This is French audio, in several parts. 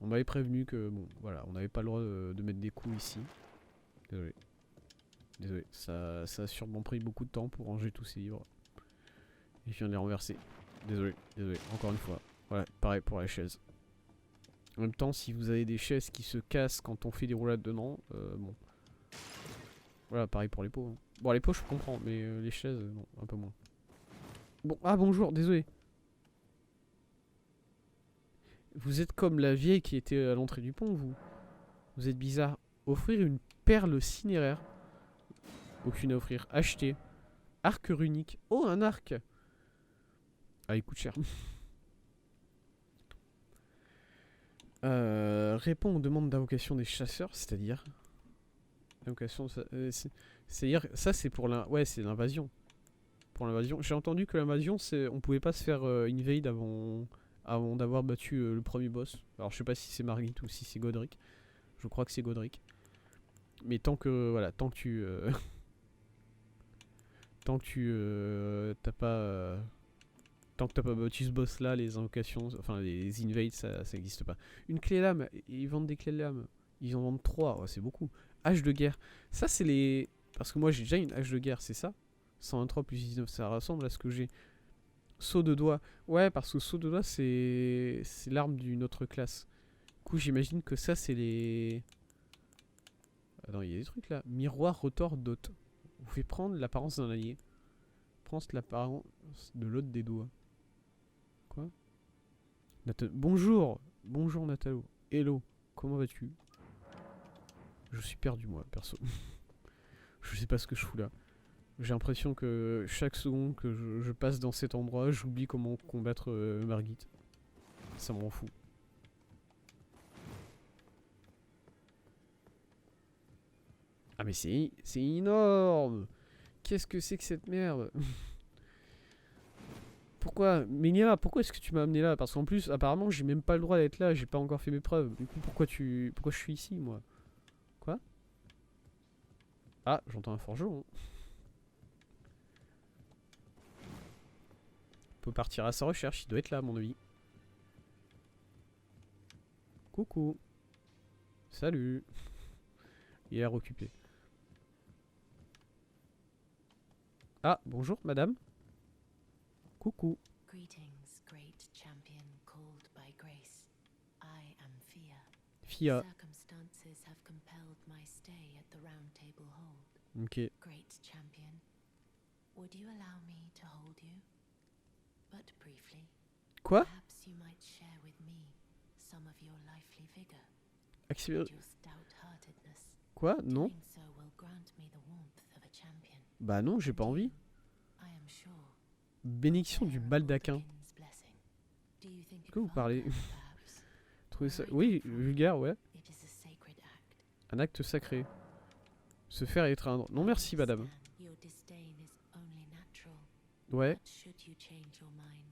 On m'avait prévenu que, bon, voilà, on n'avait pas le droit de mettre des coups ici. Désolé. Désolé, ça a sûrement pris beaucoup de temps pour ranger tous ces livres. Et je viens de les renverser. Désolé, désolé, encore une fois. Voilà, pareil pour la chaise. En même temps, si vous avez des chaises qui se cassent quand on fait des roulades dedans, bon. Voilà, pareil pour les pots. Hein. Bon, les pots, je comprends, mais les chaises, non, un peu moins. Bon, ah bonjour, désolé. Vous êtes comme la vieille qui était à l'entrée du pont, vous. Vous êtes bizarre. Offrir une perle cinéraire. Aucune à offrir. Acheter. Arc runique. Oh, un arc. Ah, il coûte cher. Répond aux demandes d'invocation des chasseurs, c'est-à-dire... Invocation... c'est-à-dire... Ça, c'est pour la... Ouais, c'est l'invasion. Pour l'invasion. J'ai entendu que l'invasion, c'est... On pouvait pas se faire invade avant d'avoir battu le premier boss. Alors, je sais pas si c'est Margit ou si c'est Godric. Je crois que c'est Godric. Mais tant que... Voilà, tant que tu... tant que tu... t'as pas... tant que t'as pas battu ce boss là, les invocations, enfin les invades, ça existe pas. Une clé lame, ils vendent des clés lame. Ils en vendent 3, ouais, c'est beaucoup. Hache de guerre, ça c'est les... Parce que moi j'ai déjà une hache de guerre, c'est ça 123 plus 19, ça ressemble à ce que j'ai. Saut de doigt, ouais, parce que saut de doigt c'est l'arme d'une autre classe. Du coup j'imagine que ça c'est les... Attends, il y a des trucs là. Miroir retors d'hôte. Vous fait prendre l'apparence d'un allié. Prends l'apparence de l'autre des doigts. Quoi? Bonjour. Bonjour Natalo. Hello. Comment vas-tu? Je suis perdu moi, perso. Je sais pas ce que je fous là. J'ai l'impression que chaque seconde que je passe dans cet endroit, j'oublie comment combattre Margit. Ça me rend fou. Ah mais c'est énorme. Qu'est-ce que c'est que cette merde? Pourquoi Ménia, pourquoi est-ce que tu m'as amené là? Parce qu'en plus, apparemment, j'ai même pas le droit d'être là, j'ai pas encore fait mes preuves. Du coup, pourquoi je suis ici, moi? Quoi? Ah, j'entends un forgeron. On peut partir à sa recherche, il doit être là, à mon avis. Coucou. Salut. Il a l'air occupé. Ah, bonjour, madame. Coucou. Greetings, great champion called by grace. I am Fia. Fia. Circumstances have compelled my stay at the Round Table Hold. Ok. Great champion, would you allow me to hold you? But briefly. Quoi? Perhaps you might share with me some of your lively vigor. Accéléré. Your stout-heartedness. Quoi? Non. Doing so will grant me the warmth of a champion. Bah non, j'ai pas envie. I am sure. Bénédiction du baldaquin. Que vous parlez? Trouvez ça... Oui, vulgaire, ouais. Un acte sacré. Se faire étreindre. Non merci, madame. Ouais.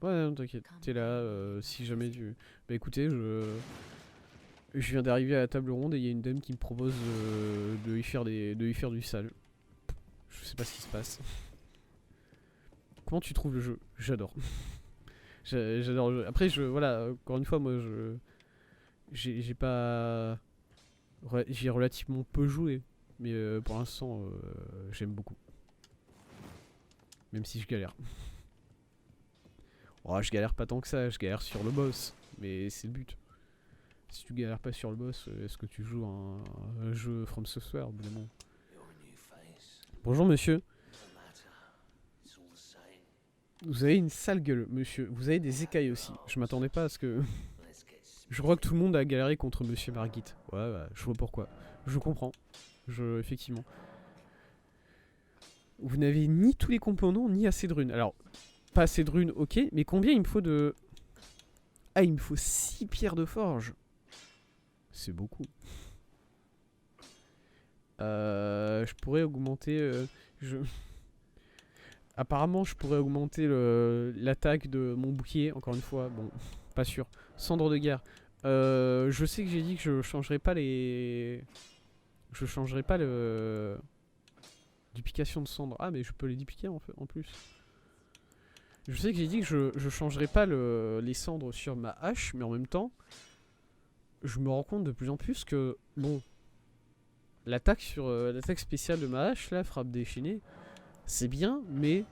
Ouais, non, t'inquiète. T'es là, si jamais tu... Bah écoutez, je viens d'arriver à la table ronde et il y a une dame qui me propose de lui faire du sale. Je sais pas ce qui se passe. Comment tu trouves le jeu? J'adore. J'adore le jeu. Après, voilà, encore une fois, moi, j'ai pas... J'ai relativement peu joué. Mais pour l'instant, j'aime beaucoup. Même si je galère. Oh, je galère pas tant que ça, je galère sur le boss. Mais c'est le but. Si tu galères pas sur le boss, est-ce que tu joues un jeu From Software, évidemment? Bonjour monsieur. Vous avez une sale gueule, monsieur. Vous avez des écailles aussi. Je m'attendais pas à ce que... Je crois que tout le monde a galéré contre monsieur Margit. Ouais, bah, je vois pourquoi. Je comprends. Effectivement. Vous n'avez ni tous les composants, ni assez de runes. Alors, pas assez de runes, ok. Mais combien il me faut de... Ah, il me faut 6 pierres de forge. C'est beaucoup. Je pourrais augmenter... Apparemment, je pourrais augmenter l'attaque de mon bouclier, encore une fois. Bon, pas sûr. Cendre de guerre. Je sais que j'ai dit que je changerais pas les... Je changerais pas le... Duplication de cendre. Ah, mais je peux les dupliquer en plus. Je sais que j'ai dit que je changerais pas les cendres sur ma hache, mais en même temps... je me rends compte de plus en plus que, bon, l'attaque spéciale de ma hache, là, frappe déchaînée, c'est bien, mais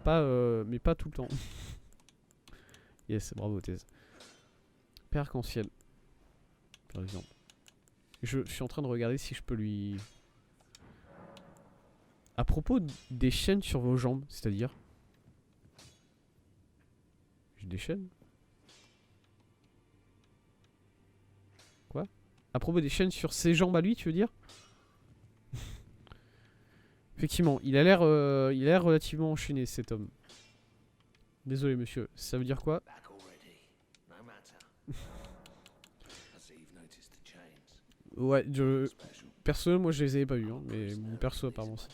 pas tout le temps. Yes, bravo thèse. Paix arc-en-ciel, par exemple. Je suis en train de regarder si je peux lui... À propos des chaînes sur vos jambes, c'est-à-dire... J'ai des chaînes? Quoi? À propos des chaînes sur ses jambes à lui, tu veux dire? Effectivement, il a l'air relativement enchaîné, cet homme. Désolé, monsieur. Ça veut dire quoi? Ouais, personnellement, moi je les avais pas vus, hein, mais mon perso apparemment ça.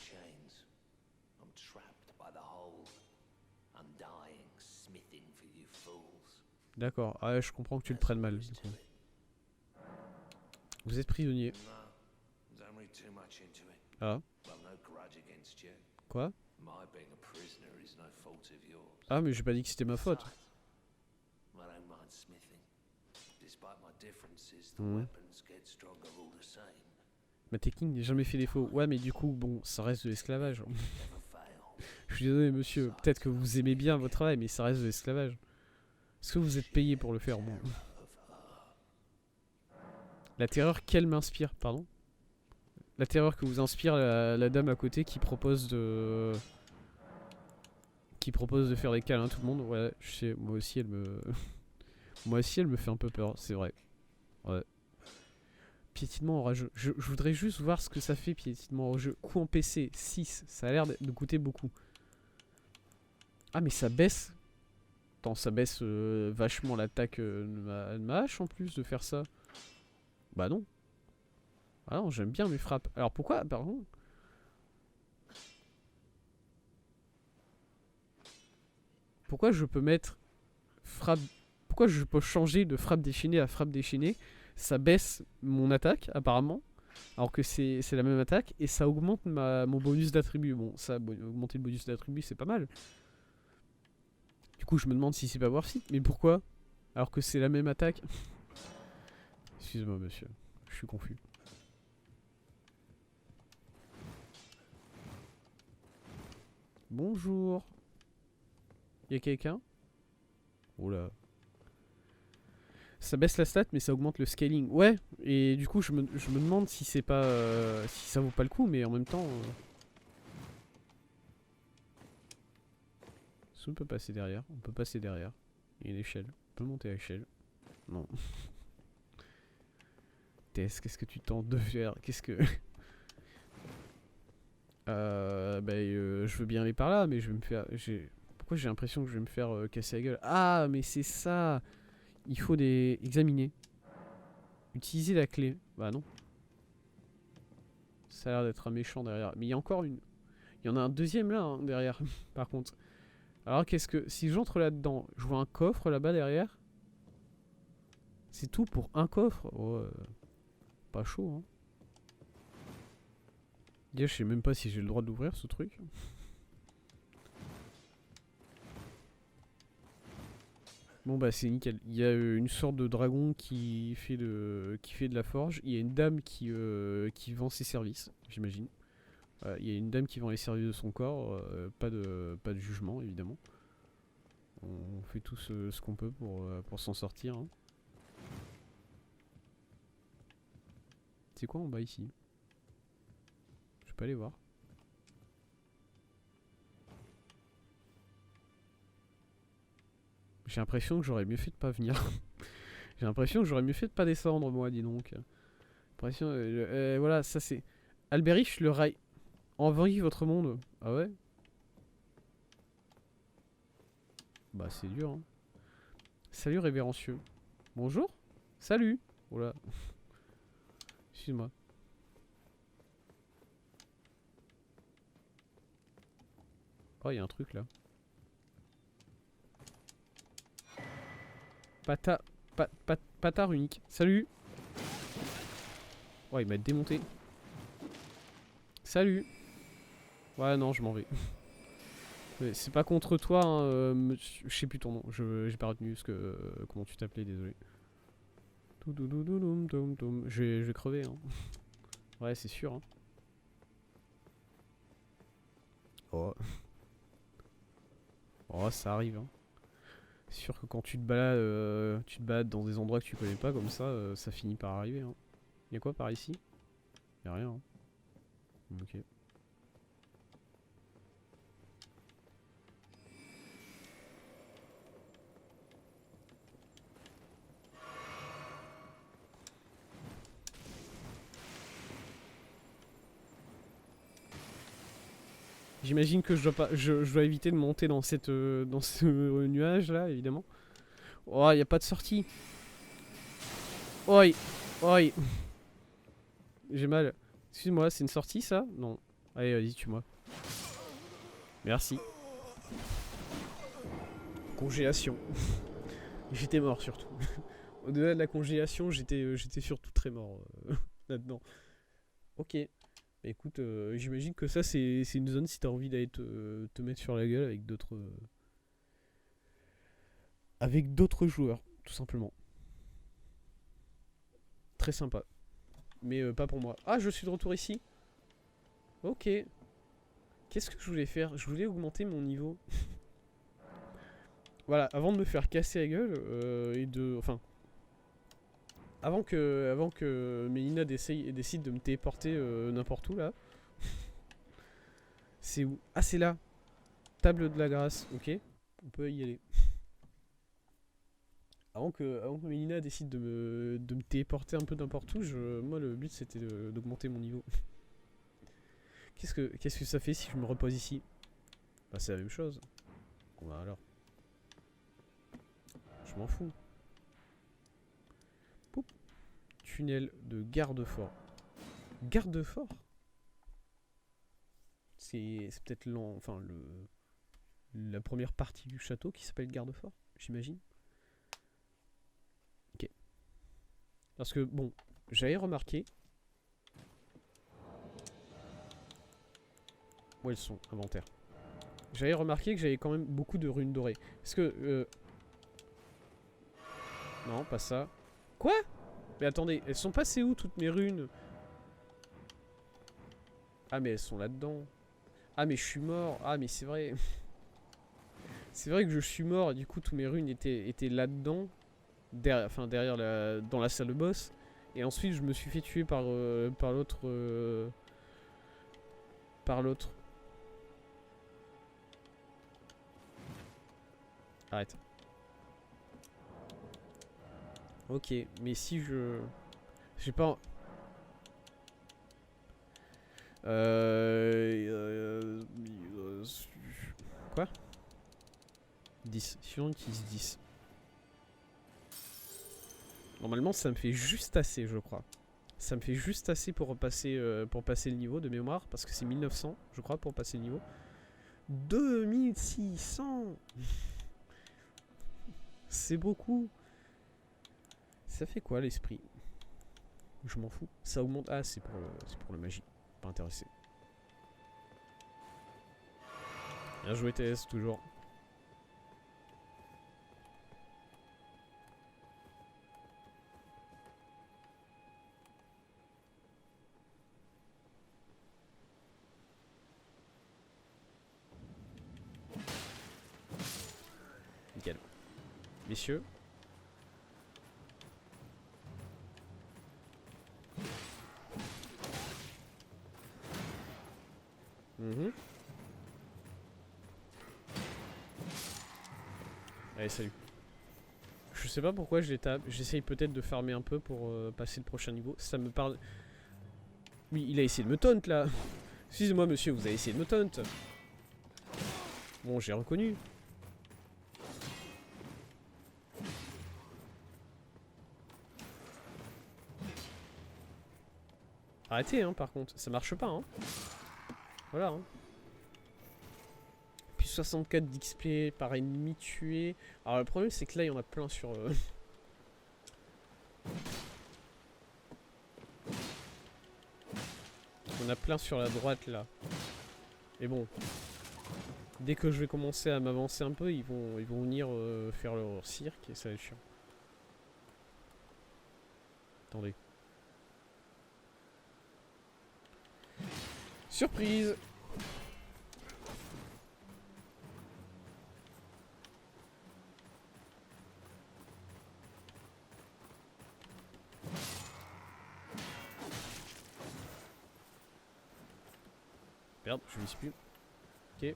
D'accord, ah ouais, je comprends que tu le prennes mal. Du coup. Vous êtes prisonnier. Ah. Quoi? Ah, mais j'ai pas dit que c'était ma faute. Mmh. Ma technique n'a jamais fait défaut. Ouais, mais du coup, bon, ça reste de l'esclavage. Je suis désolé, monsieur. Peut-être que vous aimez bien votre travail, mais ça reste de l'esclavage. Est-ce que vous êtes payé pour le faire, bon? La terreur qu'elle m'inspire, pardon? La terreur que vous inspire la dame à côté qui propose de... Qui propose de faire des câlins à tout le monde. Ouais, je sais, moi aussi elle me... moi aussi elle me fait un peu peur, c'est vrai. Ouais. Piétinement orageux. Je voudrais juste voir ce que ça fait, piétinement orageux. Coup en PC, 6. Ça a l'air de coûter beaucoup. Ah, mais ça baisse. Attends, ça baisse vachement l'attaque de ma hache en plus de faire ça. Bah non. Ah non, j'aime bien mes frappes. Alors pourquoi, pardon? Pourquoi je peux mettre frappe... Pourquoi je peux changer de frappe déchaînée à frappe déchaînée? Ça baisse mon attaque, apparemment. Alors que c'est la même attaque. Et ça augmente mon bonus d'attribut. Bon, ça, augmenter le bonus d'attribut, c'est pas mal. Du coup, je me demande si c'est pas worth it. Mais pourquoi? Alors que c'est la même attaque. Excuse-moi, monsieur. Je suis confus. Bonjour. Y'a quelqu'un? Oula. Ça baisse la stat, mais ça augmente le scaling. Ouais, et du coup, je me demande si c'est pas... si ça vaut pas le coup, mais en même temps... Est-ce qu'on peut passer derrière? On peut passer derrière. Il y a une échelle. On peut monter à l'échelle. Non. Tess, qu'est-ce que tu tentes de faire? Qu'est-ce que... je veux bien aller par là, mais je vais me faire... Pourquoi j'ai l'impression que je vais me faire casser la gueule? Ah, mais c'est ça! Il faut des... Examiner. Utiliser la clé. Bah non. Ça a l'air d'être un méchant derrière. Mais il y a encore une... Il y en a un deuxième là, hein, derrière, par contre. Alors qu'est-ce que... Si j'entre là-dedans, je vois un coffre là-bas derrière. C'est tout pour un coffre? Oh, pas chaud, hein. Déjà, je sais même pas si j'ai le droit d'ouvrir ce truc. Bon bah c'est nickel. Il y a une sorte de dragon qui fait de la forge. Il y a une dame qui vend ses services, j'imagine. Il y a une dame qui vend les services de son corps. Pas de jugement évidemment. On fait tout ce qu'on peut pour s'en sortir. Hein. C'est quoi en bas ici? Je peux aller voir. J'ai l'impression que j'aurais mieux fait de pas venir. J'ai l'impression que j'aurais mieux fait de pas descendre, moi, dis donc. Voilà, ça c'est... Alberich, le rail. Envahit votre monde. Ah ouais? Bah c'est dur, hein. Salut, révérencieux. Bonjour. Salut. Oula. Excuse-moi. Oh, il y a un truc là. Patard unique. Salut. Ouais, il m'a démonté. Salut. Ouais, non, je m'en vais. C'est pas contre toi, hein, je sais plus ton nom. J'ai pas retenu comment tu t'appelais, désolé. Je vais crever, hein. Ouais, c'est sûr, hein. Oh. Oh, ça arrive, hein. C'est sûr que quand tu te balades dans des endroits que tu connais pas comme ça finit par arriver, hein. Y'a quoi par ici? Y'a rien, hein. Ok. J'imagine que je dois éviter de monter dans dans ce nuage là, évidemment. Oh, y a pas de sortie. Oi, oi. J'ai mal. Excuse-moi, c'est une sortie ça? Non. Allez, vas-y, tue-moi. Merci. Congélation. J'étais mort surtout. Au-delà de la congélation, j'étais surtout très mort là-dedans. Ok. Bah, écoute, j'imagine que ça c'est une zone si t'as envie d'aller te mettre sur la gueule avec d'autres joueurs, tout simplement. Très sympa. Mais pas pour moi. Ah, je suis de retour ici. Ok. Qu'est-ce que je voulais faire? Je voulais augmenter mon niveau. Voilà, avant de me faire casser la gueule et de... Enfin... Avant que Mélina décide de me téléporter n'importe où là. C'est où? Ah, c'est là. Table de la grâce, ok. On peut y aller. Avant que Mélina décide de me téléporter un peu n'importe où, moi le but c'était d'augmenter mon niveau. Qu'est-ce que ça fait si je me repose ici? Bah c'est la même chose. Bon bah alors. Je m'en fous. Poup. Tunnel de garde-fort. Garde-fort? C'est peut-être la première partie du château qui s'appelle garde-fort, j'imagine. Ok. Parce que bon, j'avais remarqué. Où elles sont? Inventaire. J'avais remarqué que j'avais quand même beaucoup de runes dorées. Est-ce que... Non, pas ça. Quoi? Mais attendez, elles sont passées où toutes mes runes? Ah mais elles sont là-dedans. Ah mais je suis mort. Ah mais c'est vrai. C'est vrai que je suis mort et du coup tous mes runes étaient là-dedans. Derrière dans la salle de boss. Et ensuite je me suis fait tuer par l'autre... par l'autre. Arrête. Ok, mais si je... J'ai pas... Quoi? 10. Si on utilise 10. Normalement, ça me fait juste assez, je crois. Ça me fait juste assez pour passer le niveau de mémoire. Parce que c'est 1900, je crois, pour passer le niveau. 2600. C'est beaucoup. Ça fait quoi, l'esprit? Je m'en fous. Ça augmente... Ah, c'est pour la magie. Pas intéressé. Bien joué, TS, toujours. Nickel. Messieurs. Allez, salut. Je sais pas pourquoi je les tape. J'essaye peut-être de farmer un peu pour passer le prochain niveau. Ça me parle... Oui, il a essayé de me taunt là. Excusez-moi monsieur, vous avez essayé de me taunt. Bon, j'ai reconnu. Arrêtez hein par contre, ça marche pas hein. Voilà hein. Puis 64 d'XP par ennemi tué. Alors le problème c'est que là il y en a plein sur... Il y en a plein sur la droite là. Et bon. Dès que je vais commencer à m'avancer un peu, ils vont venir faire leur cirque et ça va être chiant. Attendez. Surprise! Merde, je vise plus. Ok.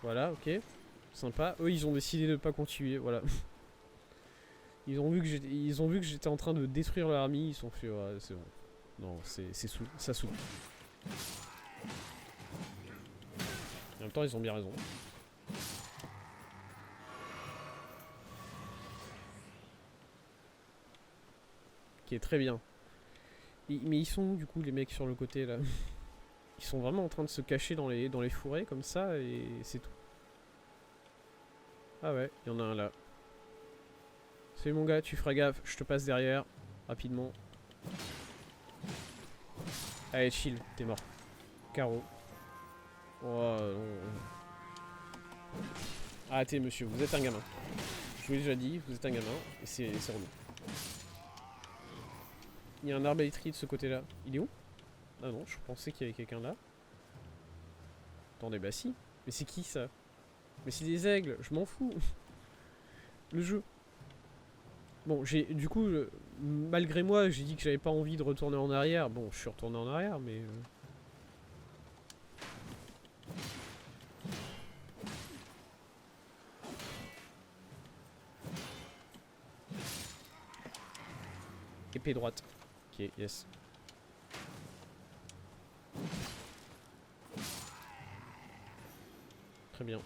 Voilà, ok. Sympa. Eux, ils ont décidé de pas continuer, voilà. Ils ont vu que j'étais en train de détruire leur armée, ils sont fait, ouais, c'est bon. Non, c'est saoul, ça saoule. En même temps, ils ont bien raison. Ok, très bien. Mais ils sont où, du coup, les mecs sur le côté, là? Ils sont vraiment en train de se cacher dans les fourrés, comme ça, et c'est tout. Ah ouais, il y en a un là. Salut mon gars, tu feras gaffe, je te passe derrière, rapidement. Allez, chill, t'es mort. Carreau. Oh non. Arrêtez monsieur, vous êtes un gamin. Je vous l'ai déjà dit, vous êtes un gamin, et c'est relou. Il y a un arbalétrier de ce côté-là. Il est où? Ah non, je pensais qu'il y avait quelqu'un là. Attendez, bah si. Mais c'est qui ça? Mais c'est des aigles, je m'en fous. Le jeu. Bon, du coup, malgré moi, j'ai dit que j'avais pas envie de retourner en arrière. Bon, je suis retourné en arrière, mais... Épée droite. Ok, yes. Très bien.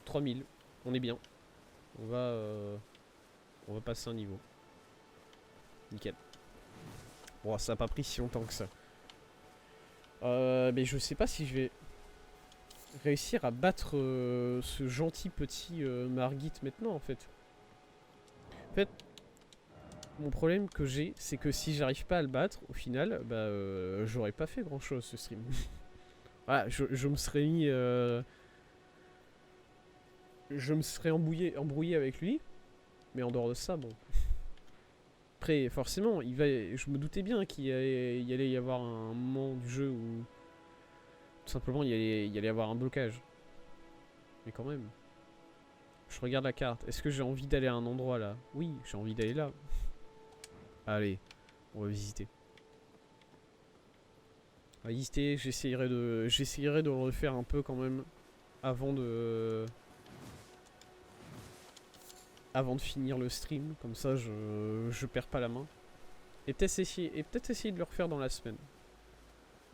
3000. On est bien. On va passer un niveau. Nickel. Bon, ça a pas pris si longtemps que ça. Mais je sais pas si je vais réussir à battre ce gentil petit Margit maintenant, en fait. En fait, mon problème que j'ai, c'est que si j'arrive pas à le battre, au final, bah, j'aurais pas fait grand chose ce stream. Voilà, je me serais mis... je me serais embrouillé avec lui, mais en dehors de ça, bon. Après, forcément, je me doutais bien qu'il allait y avoir un moment du jeu où tout simplement il allait y avoir un blocage. Mais quand même. Je regarde la carte. Est-ce que j'ai envie d'aller à un endroit là? Oui, j'ai envie d'aller là. Allez, on va visiter. On va visiter, j'essayerai de le refaire un peu quand même avant de finir le stream, comme ça je perds pas la main. Et peut-être essayer de le refaire dans la semaine.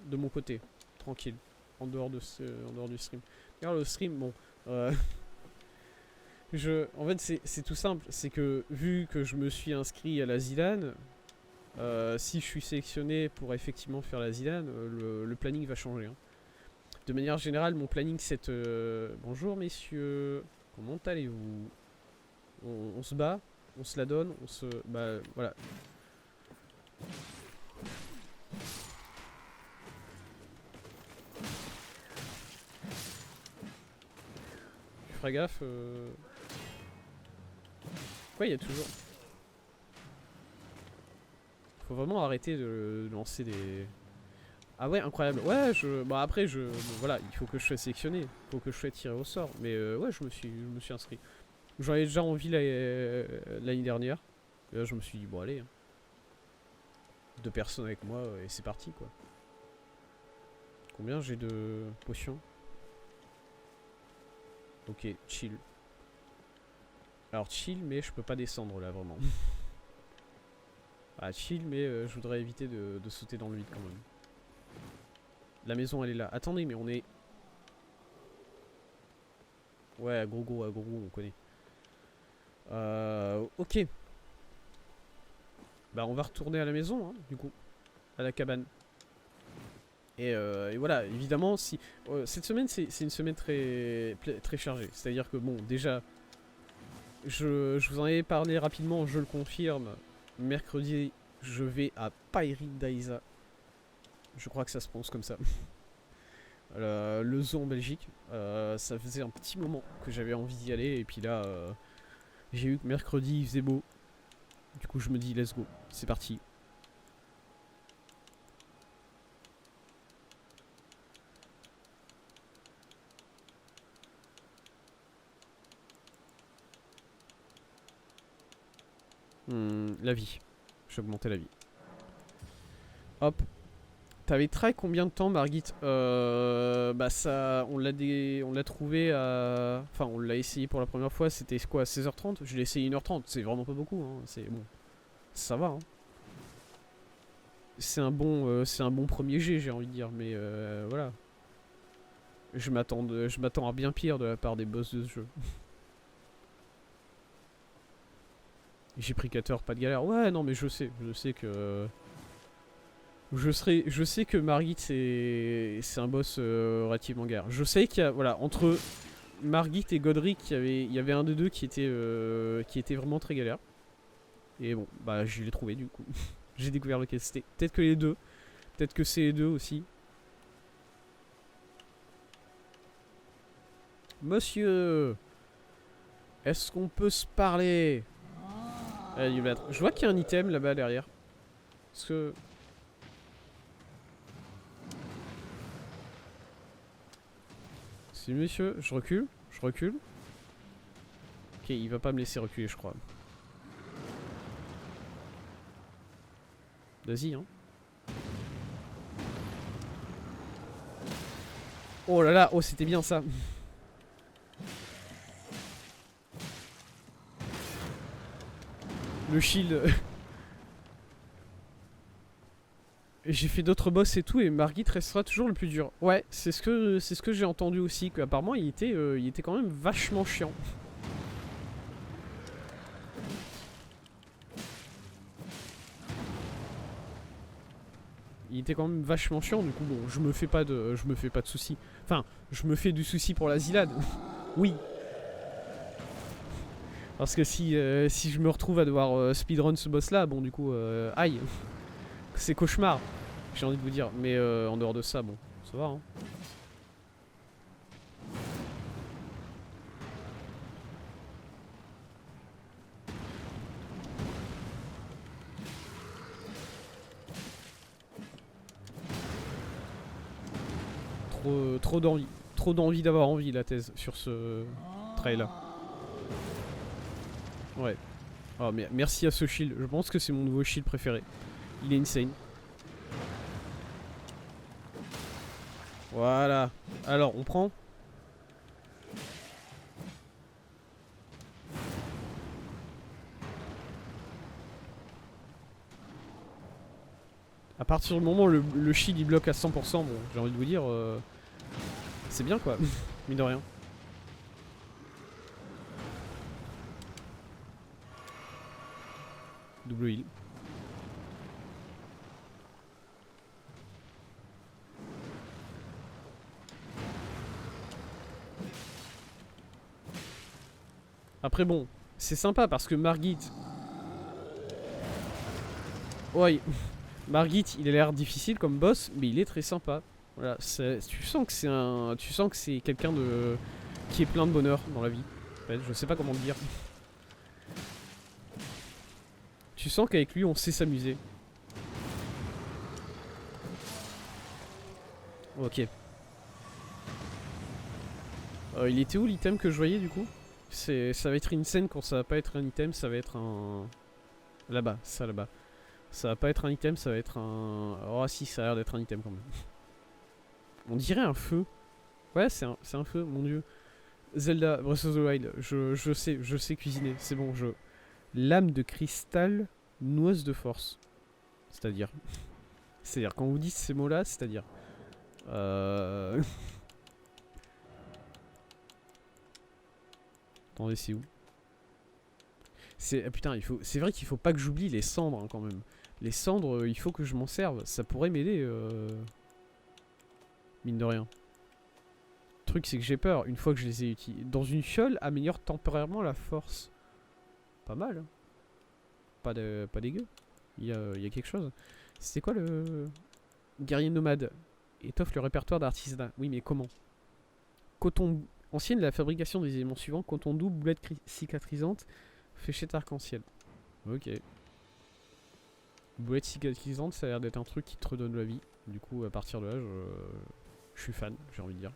De mon côté, tranquille, en dehors du stream. D'ailleurs le stream, bon, en fait c'est tout simple, c'est que vu que je me suis inscrit à la Zidane, si je suis sélectionné pour effectivement faire la Zidane, le planning va changer. Hein. De manière générale, mon planning c'est... bonjour messieurs, comment allez-vous? On se bat, on se la donne, on se... Bah voilà. Tu feras gaffe. Pourquoi il y a toujours... Faut vraiment arrêter de lancer des... Ah ouais, incroyable. Ouais, bah après, bon, voilà, il faut que je sois sélectionné. Il faut que je sois tiré au sort. Mais ouais, je me suis inscrit. J'en avais déjà envie l'année dernière. Et là, je me suis dit, bon, allez. Hein. 2 personnes avec moi et c'est parti, quoi. Combien j'ai de potions? Ok, chill. Alors, chill, mais je peux pas descendre, là, vraiment. Ah, chill, mais je voudrais éviter de sauter dans le vide, quand même. La maison, elle est là. Attendez, mais on est... Ouais, à Gogo, on connaît. Ok. Bah on va retourner à la maison, hein, du coup. À la cabane. Et voilà, évidemment, si... cette semaine, c'est une semaine très chargée. C'est-à-dire que, bon, déjà... Je vous en avais parlé rapidement, je le confirme. Mercredi, je vais à Pairi Daiza. Je crois que ça se prononce comme ça. le zoo en Belgique. Ça faisait un petit moment que j'avais envie d'y aller. Et puis là, j'ai vu que mercredi il faisait beau. Du coup, je me dis, let's go, c'est parti. La vie. J'ai augmenté la vie. Hop. T'avais try combien de temps, Margit? Bah ça, on l'a trouvé à... Enfin, on l'a essayé pour la première fois, c'était quoi, 16h30? Je l'ai essayé 1h30, c'est vraiment pas beaucoup, hein. C'est bon. Ça va, hein. C'est un bon premier jet, j'ai envie de dire, mais voilà. Je m'attends à bien pire de la part des boss de ce jeu. J'ai pris 4 heures, pas de galère. Ouais, non, mais je sais que... Je sais que Margit c'est un boss relativement galère. Je sais qu'il y a, voilà, entre Margit et Godric, il y avait un des deux qui était vraiment très galère. Et bon, bah je l'ai trouvé du coup. J'ai découvert lequel c'était. Peut-être que les deux. Peut-être que c'est les deux aussi. Monsieur, est-ce qu'on peut se parler? Allez, je vois qu'il y a un item là-bas derrière. Parce que... C'est monsieur, je recule. Ok, il va pas me laisser reculer, je crois. Vas-y, hein. Oh là là, oh c'était bien ça. Le shield. J'ai fait d'autres boss et tout, et Margit restera toujours le plus dur. Ouais, c'est ce que j'ai entendu aussi, qu'apparemment il était quand même vachement chiant. Il était quand même vachement chiant, du coup bon, je me fais pas de soucis. Enfin, je me fais du souci pour la Zilad. Oui. Parce que si je me retrouve à devoir speedrun ce boss là, bon du coup, aïe. C'est cauchemar, j'ai envie de vous dire. Mais en dehors de ça, bon, ça va, hein. Trop d'envie. Trop d'envie d'avoir envie, la thèse, sur ce trail-là. Ouais. Oh, mais merci à ce shield. Je pense que c'est mon nouveau shield préféré. Il est insane. Voilà. Alors, on prend. À partir du moment où le shield il bloque à 100%, bon, j'ai envie de vous dire, c'est bien quoi, mine de rien. Double heal. Après bon, c'est sympa parce que Margit... Ouais, Margit il a l'air difficile comme boss, mais il est très sympa. Voilà, tu sens que c'est quelqu'un de... qui est plein de bonheur dans la vie. En fait, je sais pas comment le dire. Tu sens qu'avec lui on sait s'amuser. Ok. Il était où l'item que je voyais du coup? Ça va être une scène quand ça va pas être un item, ça va être un... Là-bas, ça là-bas. Ça va pas être un item, ça va être un... Oh si, ça a l'air d'être un item quand même. On dirait un feu. Ouais, c'est un feu, mon dieu. Zelda, Breath of the Wild, je sais cuisiner, c'est bon, Lame de cristal, noise de force. C'est-à-dire... C'est-à-dire, quand vous dites ces mots-là, c'est-à-dire... Attendez, c'est où? Putain, c'est vrai qu'il faut pas que j'oublie les cendres hein, quand même. Les cendres, il faut que je m'en serve. Ça pourrait m'aider. Mine de rien. Le truc, c'est que j'ai peur. Une fois que je les ai utilisés. Dans une fiole, améliore temporairement la force. Pas mal. Hein. Pas dégueu. Il y a quelque chose. C'était quoi le... Guerrier nomade. étoffe le répertoire d'artisanat. Oui, mais comment? Coton ancienne, la fabrication des éléments suivants: coton doux, boulette cicatrisante, fléchette arc-en-ciel. Ok. Boulette cicatrisante, ça a l'air d'être un truc qui te redonne la vie. Du coup, à partir de là, je suis fan, j'ai envie de dire.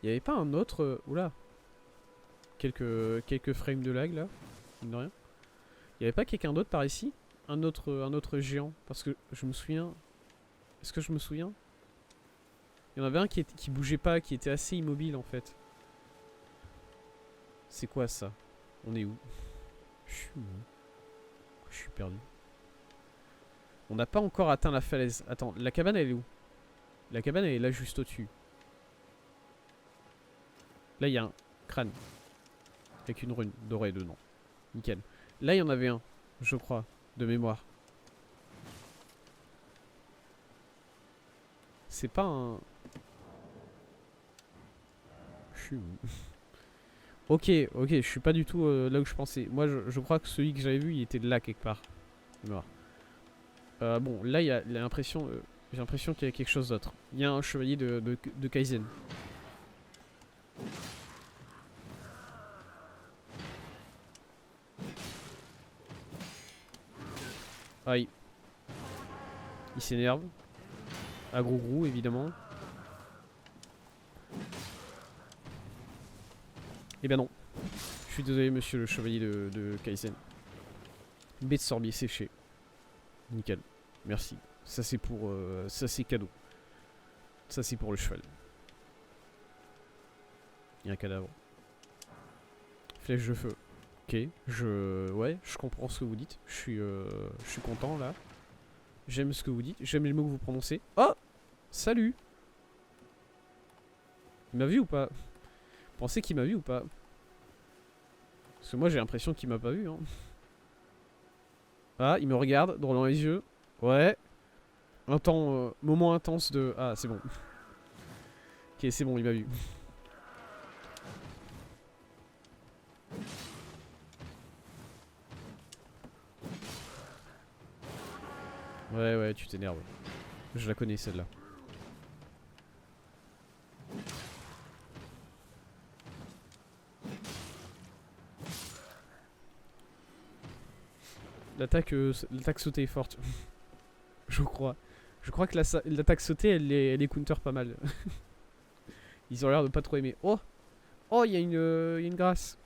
Il n'y avait pas un autre... oula. Quelques frames de lag là, mine de rien. Il n'y avait pas quelqu'un d'autre par ici? Un autre géant? Parce que je me souviens... Est-ce que je me souviens? Il y en avait un qui bougeait pas, qui était assez immobile en fait. C'est quoi ça? On est où? Je suis où? Je suis perdu. On n'a pas encore atteint la falaise. Attends, la cabane elle est où? La cabane elle est là juste au-dessus. Là il y a un crâne. Avec une rune dorée dedans. Nickel. Là il y en avait un, je crois, de mémoire. C'est pas un... Je suis où? Ok, je suis pas du tout là où je pensais. Moi je crois que celui que j'avais vu il était là quelque part. Bon, là il y a l'impression... j'ai l'impression qu'il y a quelque chose d'autre. Il y a un chevalier de Kaizen. Aïe. Il s'énerve. À gros évidemment. Eh ben non. Je suis désolé monsieur le chevalier de Kaizen. Baie de sorbier séché. Nickel. Merci. Ça c'est pour... ça c'est cadeau. Ça c'est pour le cheval. Il y a un cadavre. Flèche de feu. Ok. Ouais, je comprends ce que vous dites. Je suis content là. J'aime ce que vous dites. J'aime les mots que vous prononcez. Oh! Salut! Il m'a vu ou pas? Vous pensez qu'il m'a vu ou pas? Parce que moi j'ai l'impression qu'il m'a pas vu. Hein. Ah, il me regarde, droit dans les yeux. Ouais. Un temps, moment intense de... Ah, c'est bon. Ok, c'est bon, il m'a vu. Ouais, tu t'énerves. Je la connais celle-là. L'attaque sautée est forte. Je crois. Je crois que l'attaque sautée, elle les counter pas mal. Ils ont l'air de pas trop aimer. Oh! Oh, il y a une grâce.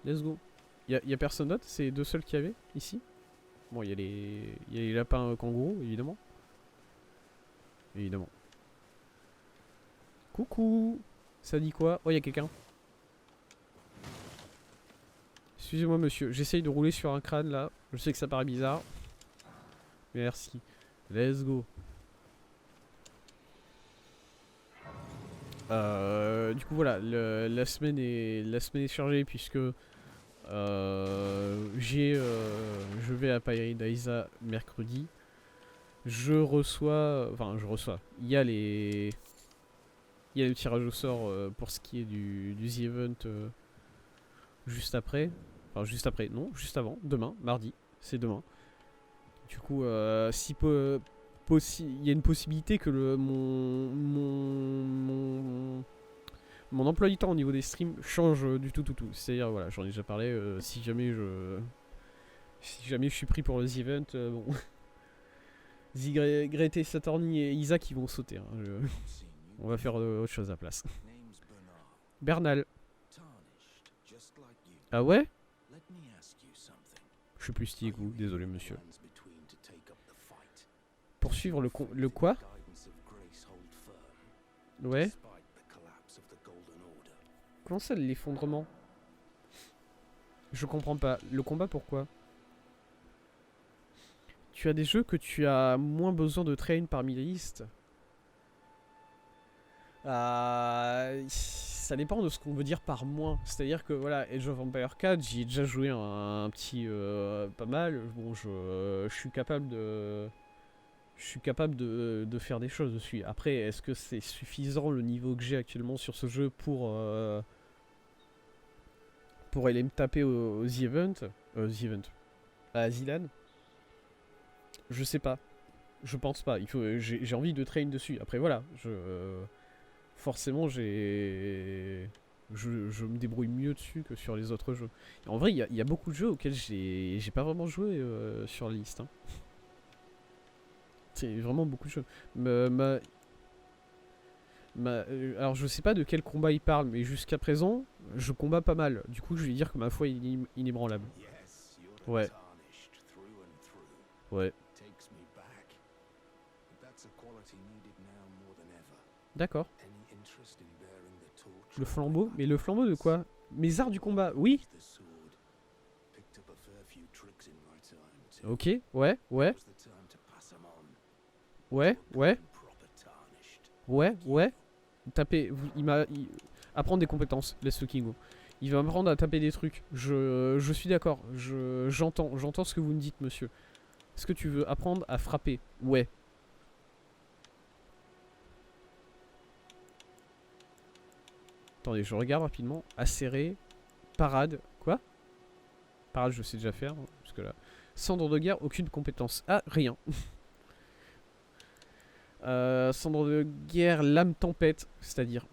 Let's go. Y a personne d'autre? C'est les deux seuls qu'il y avait ici. Bon, il y a les lapins kangourous, évidemment. Évidemment. Coucou! Ça dit quoi? Oh, il y a quelqu'un. Excusez-moi, monsieur. J'essaye de rouler sur un crâne, là. Je sais que ça paraît bizarre. Merci. Let's go. Du coup, voilà. La semaine est chargée, puisque... je vais à Paradisa mercredi. Je reçois... Il y a le tirage au sort pour ce qui est du The Event juste après. Enfin, juste après, non, juste avant. Demain, mardi. C'est demain. Du coup, si il y a une possibilité que mon emploi du temps au niveau des streams change du tout. C'est-à-dire, voilà, j'en ai déjà parlé. Si jamais je suis pris pour le The Event, bon. Grete, Saturni et Isaac ils vont sauter. Hein, on va faire autre chose à la place. Bernal. Ah ouais? Je suis plus stylé que vous, désolé monsieur. Poursuivre le quoi? Ouais. Comment ça l'effondrement? Je comprends pas. Le combat pourquoi? Tu as des jeux que tu as moins besoin de train parmi les listes. Ça dépend de ce qu'on veut dire par moins. C'est-à-dire que voilà, Age of Empires 4, j'y ai déjà joué un petit pas mal. Bon, je suis capable de... Je suis capable de faire des choses dessus. Après, est-ce que c'est suffisant le niveau que j'ai actuellement sur ce jeu pour aller me taper aux The Event? The Event. à Zilan. Je sais pas. Je pense pas. J'ai envie de train dessus. Après voilà, forcément je me débrouille mieux dessus que sur les autres jeux. Et en vrai, il y a beaucoup de jeux auxquels j'ai pas vraiment joué sur la liste. Hein. C'est vraiment beaucoup de jeux. Alors je sais pas de quel combat il parle, mais jusqu'à présent, je combats pas mal. Du coup, je vais dire que ma foi est inébranlable. Ouais. Ouais. D'accord. Le flambeau? Mais le flambeau de quoi? Mes arts du combat? Oui. Ok, ouais, ouais. Ouais, ouais. Ouais, ouais. Taper. Apprendre des compétences, laisse le Kingo. Il va m'apprendre à taper des trucs. Je suis d'accord. J'entends ce que vous me dites, monsieur. Est-ce que tu veux apprendre à frapper? Ouais. Attendez, je regarde rapidement. Acérer. Parade. Quoi? Parade, je sais déjà faire. Parce là. Cendre de guerre, aucune compétence. Ah, rien. Cendre de guerre, lame tempête. C'est-à-dire.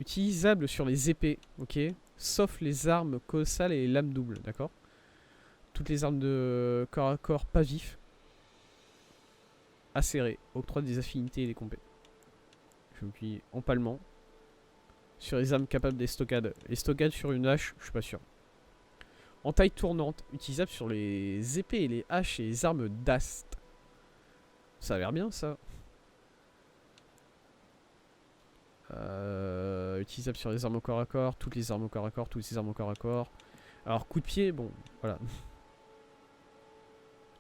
Utilisable sur les épées. Ok. Sauf les armes colossales et les lames doubles. D'accord. Toutes les armes de corps à corps pas vifs. Acéré. Octroie des affinités et des compétences. Je me plie empalement. Sur les armes capables d'estocade. Estocade sur une hache, je suis pas sûr. Entaille tournante, utilisable sur les épées et les haches et les armes d'ast. Ça a l'air bien ça. Utilisable sur les armes au corps à corps, toutes les armes au corps à corps, toutes les armes au corps à corps. Alors coup de pied, bon, voilà.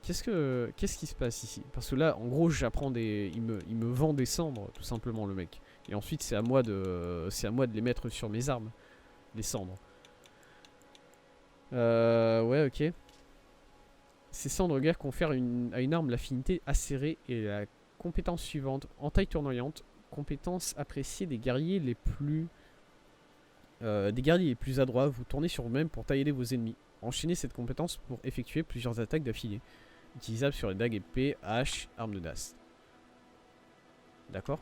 Qu'est-ce qui se passe ici? Parce que là, en gros, j'apprends des... Il me vend des cendres, tout simplement, le mec. Et ensuite, c'est à moi de les mettre sur mes armes. Les cendres. Ouais, ok. Ces cendres de guerre confèrent à une arme l'affinité acérée et la compétence suivante. Entaille tournoyante. Compétence appréciée des guerriers les plus... adroits. Vous tournez sur vous-même pour tailler vos ennemis. Enchaînez cette compétence pour effectuer plusieurs attaques d'affilée. Utilisable sur les dagues épées, haches, armes de das. D'accord.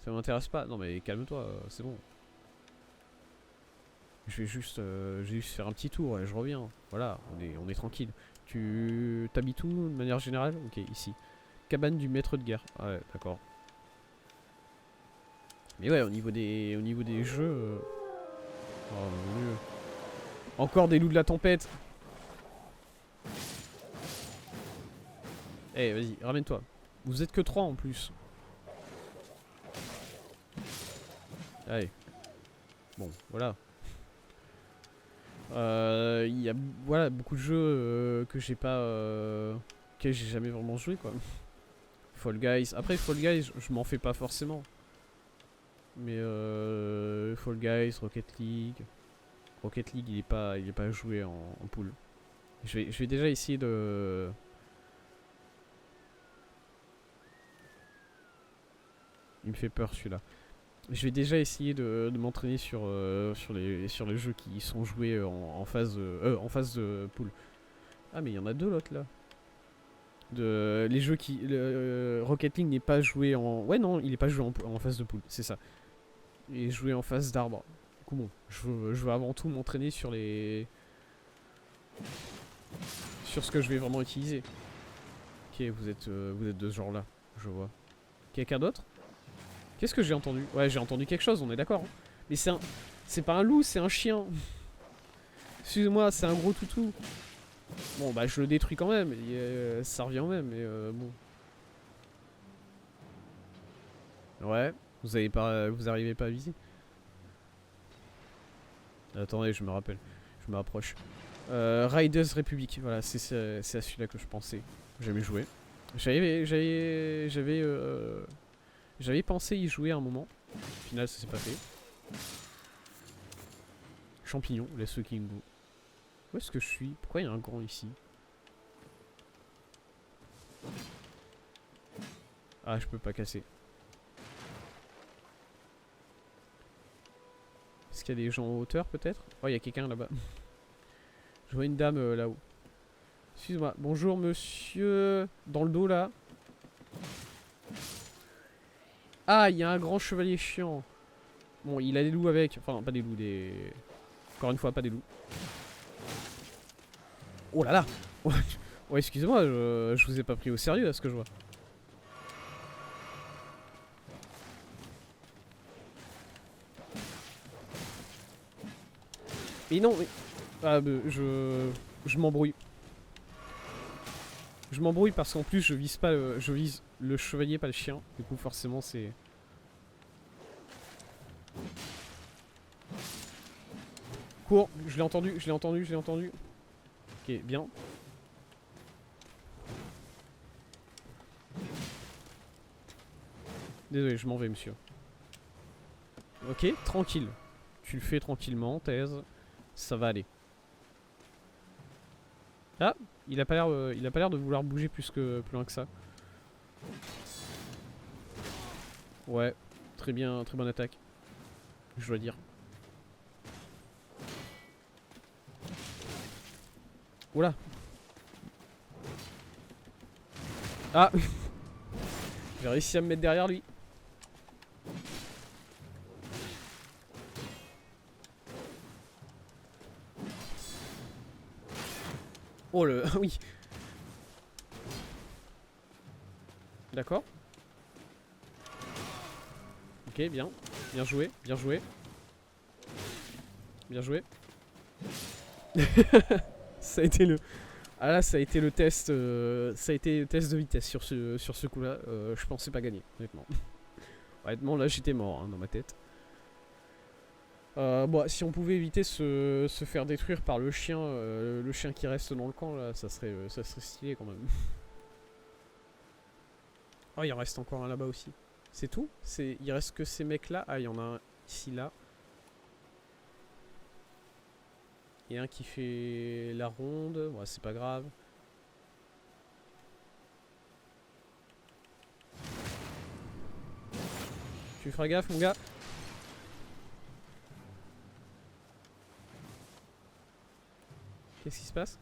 Ça m'intéresse pas. Non mais calme-toi, c'est bon. Je vais juste faire un petit tour et je reviens. Voilà, on est tranquille. Tu t'habites où de manière générale? Ok, ici. Cabane du maître de guerre. Ah ouais, d'accord. Mais ouais, au niveau des jeux... Oh mon dieu. Encore des loups de la tempête. Eh, vas-y, ramène-toi. Vous êtes que 3 en plus. Allez. Bon, voilà. Il y a voilà, beaucoup de jeux que j'ai pas... que j'ai jamais vraiment joué, quoi. Fall Guys. Après, Fall Guys, je m'en fais pas forcément. Mais Fall Guys, Rocket League... Rocket League, il est pas joué en pool. Je vais déjà essayer de... Il me fait peur celui-là. Je vais déjà essayer de m'entraîner sur les jeux qui sont joués en phase de pool. Ah mais il y en a deux l'autre là. Les jeux qui... Rocket League n'est pas joué en... Ouais non, il est pas joué en phase de pool, c'est ça. Il est joué en phase d'arbre. Du coup bon, je veux avant tout m'entraîner sur les... Sur ce que je vais vraiment utiliser. Ok, vous êtes de ce genre là, je vois. Quelqu'un d'autre? Qu'est-ce que j'ai entendu? Ouais, j'ai entendu quelque chose, on est d'accord. Hein. Mais c'est pas un loup, c'est un chien. Excuse-moi, c'est un gros toutou. Bon, bah je le détruis quand même. Et, ça revient au même, mais bon. Ouais, vous arrivez pas à viser. Attendez, je me rappelle. Je me rapproche. Riders Republic, voilà, c'est à celui-là que je pensais. J'avais joué. J'avais pensé y jouer à un moment. Au final, ça s'est pas fait. Champignon, laisse le Kingo. Où est-ce que je suis? Pourquoi il y a un grand ici? Ah, je peux pas casser. Est-ce qu'il y a des gens en hauteur peut-être? Oh, il y a quelqu'un là-bas. Je vois une dame là-haut. Excuse-moi. Bonjour monsieur. Dans le dos là. Ah, il y a un grand chevalier chiant. Bon, il a des loups avec. Enfin, pas des loups, des... Encore une fois, pas des loups. Oh là là. Ouais, excusez-moi, je vous ai pas pris au sérieux à ce que je vois. Mais non, mais... Ah, je m'embrouille. Je m'embrouille parce qu'en plus je vise pas je vise le chevalier, pas le chien. Du coup forcément c'est... Cours, je l'ai entendu, je l'ai entendu, je l'ai entendu. Ok, bien. Désolé, je m'en vais monsieur. Ok, tranquille. Tu le fais tranquillement, thèse. Ça va aller. Ah, il a pas l'air de vouloir bouger plus loin que ça. Ouais, très bien, très bonne attaque. Je dois dire. Oula. Ah. J'ai réussi à me mettre derrière lui. Oh le... oui. D'accord. Ok, bien. Bien joué, bien joué. Bien joué. Ça a été le... Ah là, ça a été le test... ça a été le test de vitesse sur ce coup-là. Je pensais pas gagner, honnêtement. Honnêtement, là, j'étais mort hein, dans ma tête. Bon, si on pouvait éviter se faire détruire par le chien qui reste dans le camp, là, ça serait stylé quand même. Oh, il en reste encore un là-bas aussi. C'est tout? Il reste que ces mecs-là. Ah, il y en a un ici, là. Et un qui fait la ronde. Ouais, c'est pas grave. Tu feras gaffe, mon gars. Qu'est-ce qui se passe?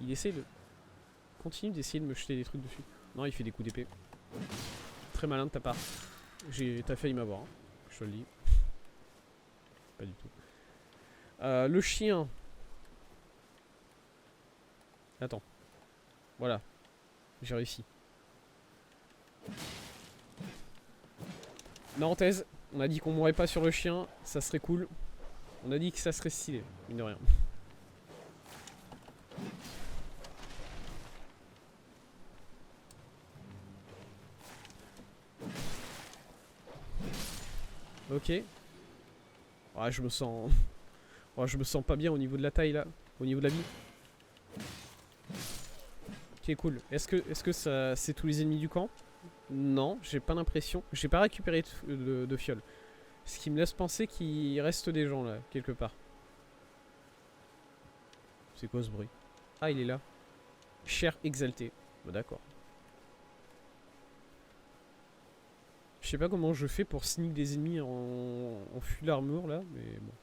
Il essaie de... Continue d'essayer de me jeter des trucs dessus. Non, il fait des coups d'épée. Très malin de ta part. T'as failli m'avoir, hein. Je te le dis. Pas du tout. Le chien. Attends. Voilà. J'ai réussi. Non, thèse. On a dit qu'on mourrait pas sur le chien. Ça serait cool. On a dit que ça serait stylé. Mine de rien. Ok. Ouais, je me sens... Ouais, je me sens pas bien au niveau de la taille là. Au niveau de la vie. Ok, cool. Est-ce que ça c'est tous les ennemis du camp? Non, j'ai pas l'impression. J'ai pas récupéré de fiole. Ce qui me laisse penser qu'il reste des gens là, quelque part. C'est quoi ce bruit? Ah, il est là. Cher exalté. Bah, d'accord. Je sais pas comment je fais pour sneak des ennemis en full armure là, mais bon.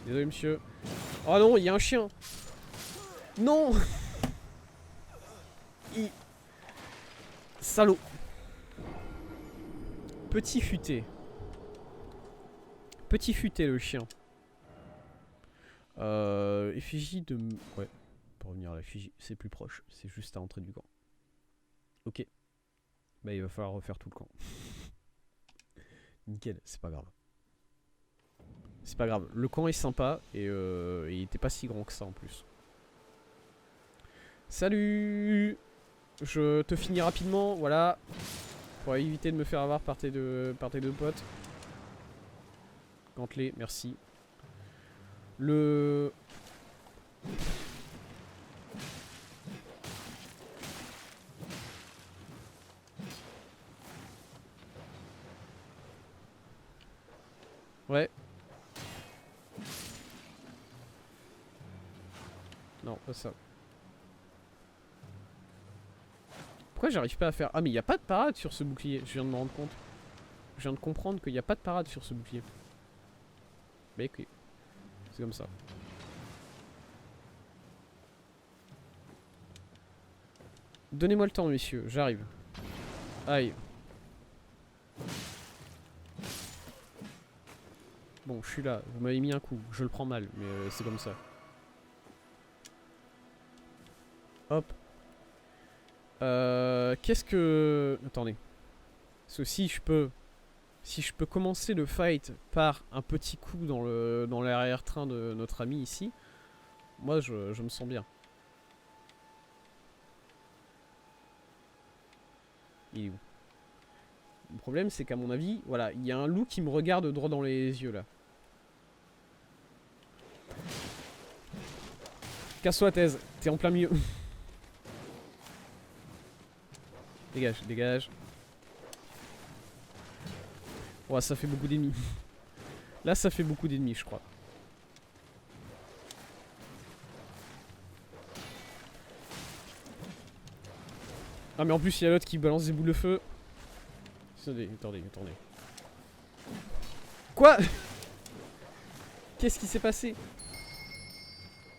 Désolé monsieur. Oh non, il y a un chien. Non. Salaud. Petit futé. Petit futé le chien. Effigie de... Ouais. Pour revenir à l'effigie, c'est plus proche. C'est juste à l'entrée du camp. Ok. Bah il va falloir refaire tout le camp. Nickel, c'est pas grave. C'est pas grave. Le camp est sympa et il était pas si grand que ça en plus. Salut. Je te finis rapidement, voilà. Pour éviter de me faire avoir par tes deux potes. Gantelet, merci. Le... Ouais. Non, pas ça. Pourquoi j'arrive pas à faire... Ah mais il n'y a pas de parade sur ce bouclier, je viens de me rendre compte. Je viens de comprendre qu'il n'y a pas de parade sur ce bouclier. Bah écoute, c'est comme ça. Donnez-moi le temps, messieurs, j'arrive. Aïe. Bon, je suis là, vous m'avez mis un coup, je le prends mal, mais c'est comme ça. Hop. Qu'est-ce que... Attendez. Parce que si je peux commencer le fight par un petit coup dans l'arrière-train de notre ami ici, moi je me sens bien. Il est où? Le problème c'est qu'à mon avis, voilà, il y a un loup qui me regarde droit dans les yeux là. Casse-toi Thèse, t'es en plein milieu. Dégage, dégage. Ouais, ça fait beaucoup d'ennemis. Là ça fait beaucoup d'ennemis je crois. Ah mais en plus il y a l'autre qui balance des boules de feu. Attendez, attendez, attendez. Quoi? Qu'est-ce qui s'est passé?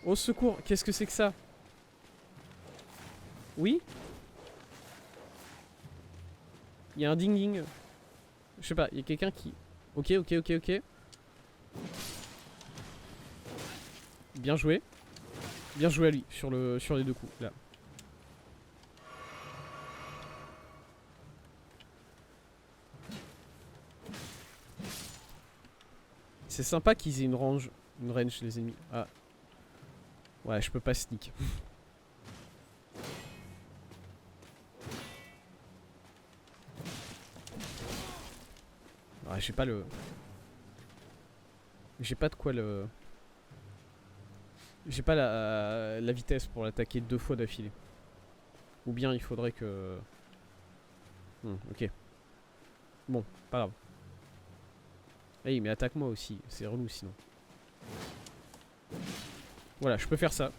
Au secours, qu'est-ce que c'est que ça? Oui? Il y a un ding-ding. Je sais pas, il y a quelqu'un qui... Ok, ok, ok, ok. Bien joué. Bien joué à lui, sur les deux coups, là. C'est sympa qu'ils aient une range les ennemis. Ah. Ouais, je peux pas sneak. Ouais, j'ai pas le... J'ai pas de quoi le... J'ai pas la vitesse pour l'attaquer 2 fois d'affilée. Ou bien il faudrait que... ok. Bon, pas grave. Hey, mais attaque-moi aussi, c'est relou sinon. Voilà, je peux faire ça.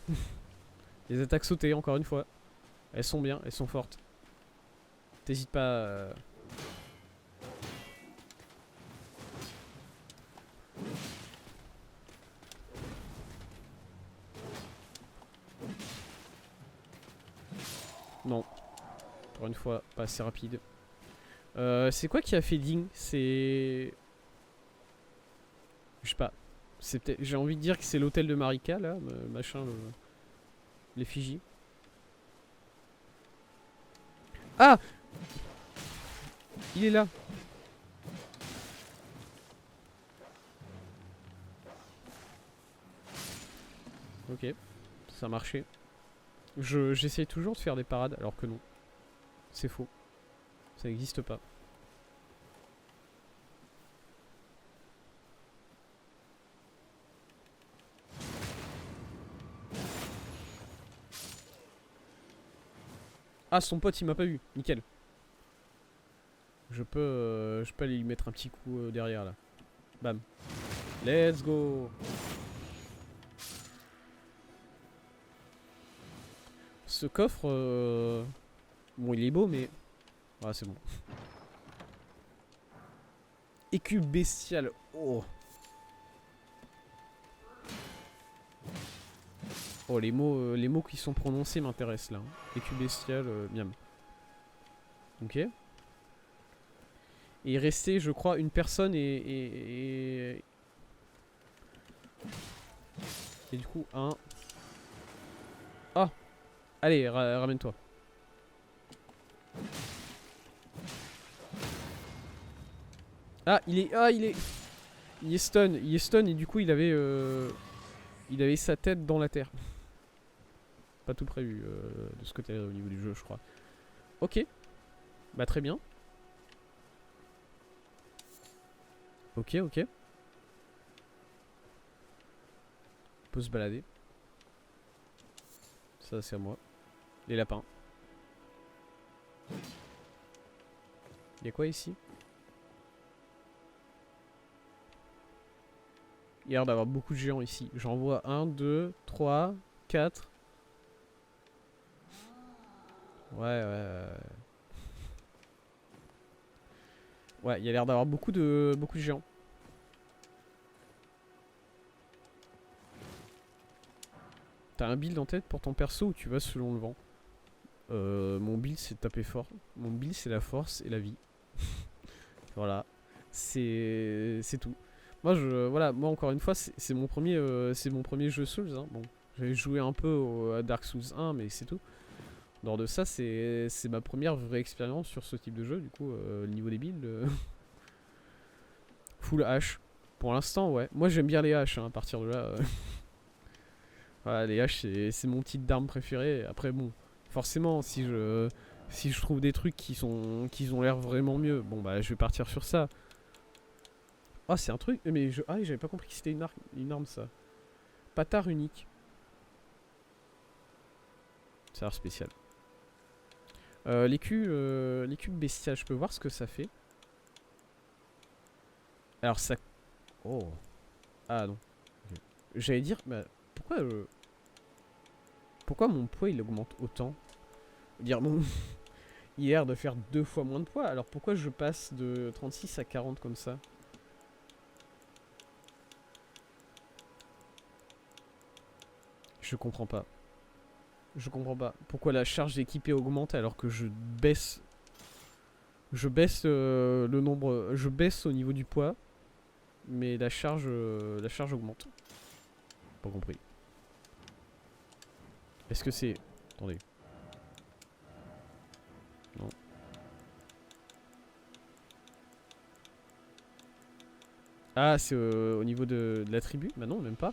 Les attaques sautées, encore une fois. Elles sont bien, elles sont fortes. T'hésites pas... Non. Encore une fois, pas assez rapide. C'est quoi qui a fait ding? C'est... Je sais pas. J'ai envie de dire que c'est l'hôtel de Marika, là, machin, l'effigie. Ah! Il est là. Ok, ça a marché. J'essaie toujours de faire des parades, alors que non. C'est faux. Ça n'existe pas. Ah, son pote, il m'a pas vu. Nickel. Je peux aller lui mettre un petit coup derrière, là. Bam. Let's go. Ce coffre... Bon, il est beau, mais... Ah, c'est bon. Écu bestial. Oh. Oh, les mots qui sont prononcés m'intéressent, là. Hein. Écu bestial, miam. Ok. Et il restait, je crois, une personne et du coup, un... Ah. Allez, ramène-toi. Ah, il est stun. Il est stun et du coup, il avait sa tête dans la terre. Pas tout prévu de ce côté-là au niveau du jeu, je crois. Ok. Bah, très bien. Ok, ok. On peut se balader. Ça, c'est à moi. Les lapins. Y'a quoi ici? Il y a l'air d'avoir beaucoup de géants ici. J'en vois 1, 2, 3, 4. Ouais. Ouais, il y a l'air d'avoir beaucoup de géants. T'as un build en tête pour ton perso ou tu vas selon le vent? Mon build c'est taper fort. Mon build c'est la force et la vie. Voilà. C'est tout. Voilà, moi encore une fois, c'est mon premier jeu Souls. Hein. Bon, j'avais joué un peu à Dark Souls 1, mais c'est tout. Lors de ça, c'est ma première vraie expérience sur ce type de jeu. Du coup, le niveau des builds, full hache. Pour l'instant, ouais. Moi, j'aime bien les haches. Hein, à partir de là, voilà, les haches, c'est mon type d'arme préférée. Après, bon, forcément, si je trouve des trucs qui ont l'air vraiment mieux, bon bah, je vais partir sur ça. Ah, c'est un truc. Mais j'avais pas compris que c'était une arme ça. Patard unique. Ça a l'air spécial. L'écu bestial, je peux voir ce que ça fait. Alors ça. Oh. Ah non. Okay. J'allais dire, bah, pourquoi mon poids il augmente autant? Dire bon. Hier de faire 2 fois moins de poids, alors pourquoi je passe de 36 à 40 comme ça? Je comprends pas. Je comprends pas. Pourquoi la charge d'équipé augmente alors que je baisse. Je baisse le nombre. Je baisse au niveau du poids. Mais la charge augmente. Pas compris. Est-ce que c'est. Attendez. Non. Ah, c'est au niveau de l'attribut? Bah non, même pas.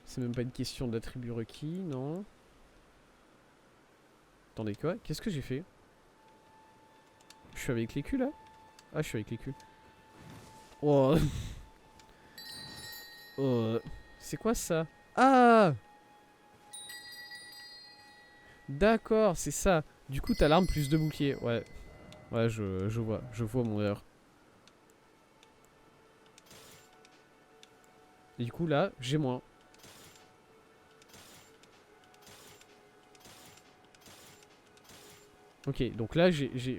C'est même pas une question d'attribut requis, non. Attendez, quoi? Qu'est-ce que j'ai fait? Je suis avec les culs là? Ah, je suis avec les culs. Oh. Oh. C'est quoi ça? Ah! D'accord, c'est ça. Du coup, t'as l'arme plus 2 boucliers. Ouais. Ouais, je vois. Je vois mon erreur. Et du coup, là, j'ai moins. Ok, donc là,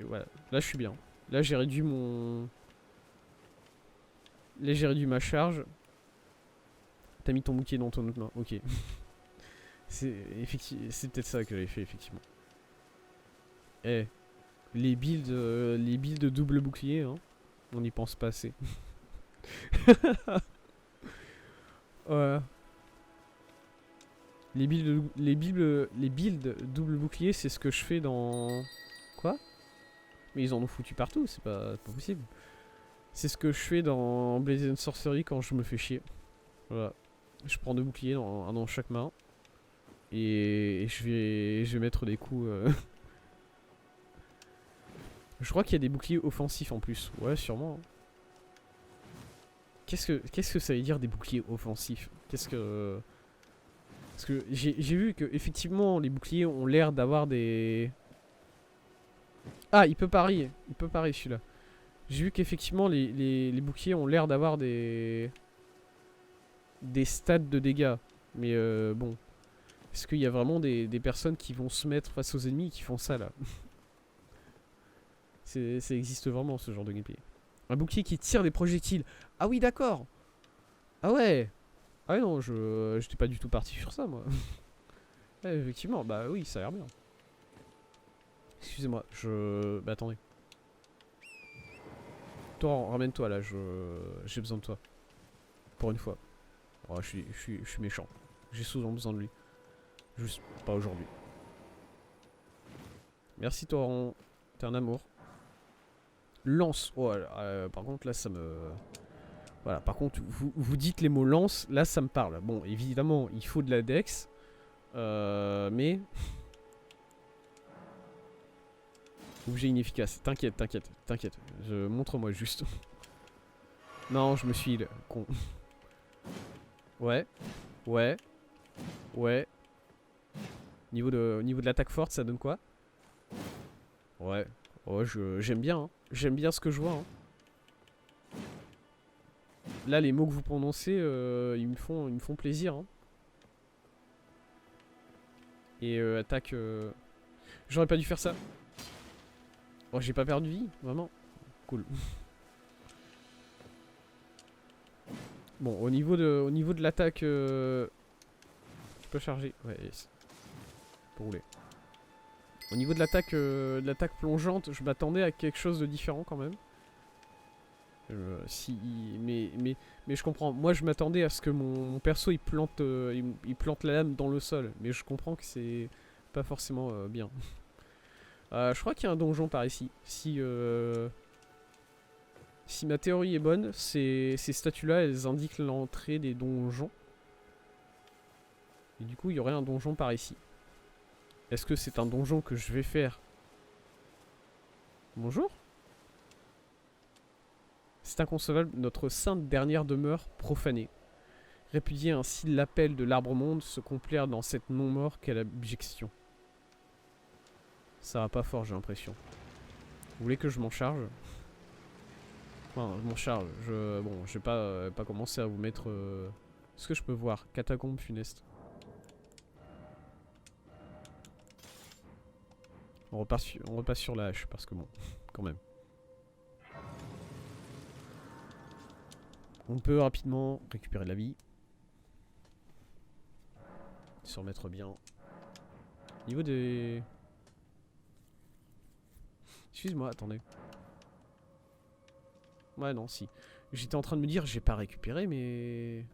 voilà. Là, je suis bien. Là, j'ai réduit mon... Là, j'ai réduit ma charge. T'as mis ton bouclier dans ton autre main. Ok. C'est peut-être ça que j'avais fait, effectivement. Eh. Les builds double bouclier, hein. On n'y pense pas assez. Ouais. Les builds double bouclier, c'est ce que je fais dans... Quoi? Mais ils en ont foutu partout, c'est pas possible. C'est ce que je fais dans Blades and Sorcery quand je me fais chier. Voilà. Je prends 2 boucliers dans chaque main. Et je vais mettre des coups... Je crois qu'il y a des boucliers offensifs en plus. Ouais, sûrement. Qu'est-ce que ça veut dire des boucliers offensifs? Parce que j'ai vu que effectivement les boucliers ont l'air d'avoir des... Ah, il peut parier. Il peut parier celui-là. J'ai vu qu'effectivement les boucliers ont l'air d'avoir des stats de dégâts. Mais bon. Est-ce qu'il y a vraiment des personnes qui vont se mettre face aux ennemis et qui font ça là? Ça existe vraiment ce genre de gameplay. Un bouclier qui tire des projectiles. Ah oui, d'accord. Ah ouais. Ah ouais, non, j'étais pas du tout parti sur ça, moi. Ouais, effectivement, bah oui, ça a l'air bien. Excusez-moi, bah attendez. Toi, ramène-toi là, j'ai besoin de toi. Pour une fois. Oh, je suis méchant. J'ai souvent besoin de lui. Juste pas aujourd'hui. Merci Toron. T'es un amour. Lance. Oh, par contre là ça me... Voilà, par contre vous dites les mots lance, là ça me parle. Bon, évidemment, il faut de la dex. Mais... Objet inefficace. T'inquiète. Montre-moi juste. Non, je me suis... con. Ouais. Niveau de l'attaque forte, ça donne quoi? Ouais. Ouais, j'aime bien. Hein. J'aime bien ce que je vois. Hein. Là, les mots que vous prononcez, ils me font plaisir. Hein. Et attaque... J'aurais pas dû faire ça. Oh, j'ai pas perdu de vie, vraiment. Cool. Bon, au niveau de l'attaque... peux charger. Ouais, yes. Pour rouler. Au niveau de l'attaque plongeante, je m'attendais à quelque chose de différent quand même. Mais je comprends. Moi, je m'attendais à ce que mon perso il plante la lame dans le sol. Mais je comprends que c'est pas forcément bien. Je crois qu'il y a un donjon par ici. Si ma théorie est bonne, ces statues-là, elles indiquent l'entrée des donjons. Et du coup, il y aurait un donjon par ici. Est-ce que c'est un donjon que je vais faire? Bonjour? C'est inconcevable, notre sainte dernière demeure profanée. Répudier ainsi l'appel de l'arbre-monde, se complaire dans cette non-mort, quelle abjection. Ça va pas fort, j'ai l'impression. Vous voulez que je m'en charge? Enfin, je m'en charge. Bon, je vais pas commencer à vous mettre... Est-ce que je peux voir? Catacombe funeste. On repasse sur la hache, parce que bon, quand même. On peut rapidement récupérer de la vie. Se remettre bien. Niveau des... Excuse-moi, attendez. Ouais, non, si. J'étais en train de me dire, j'ai pas récupéré mes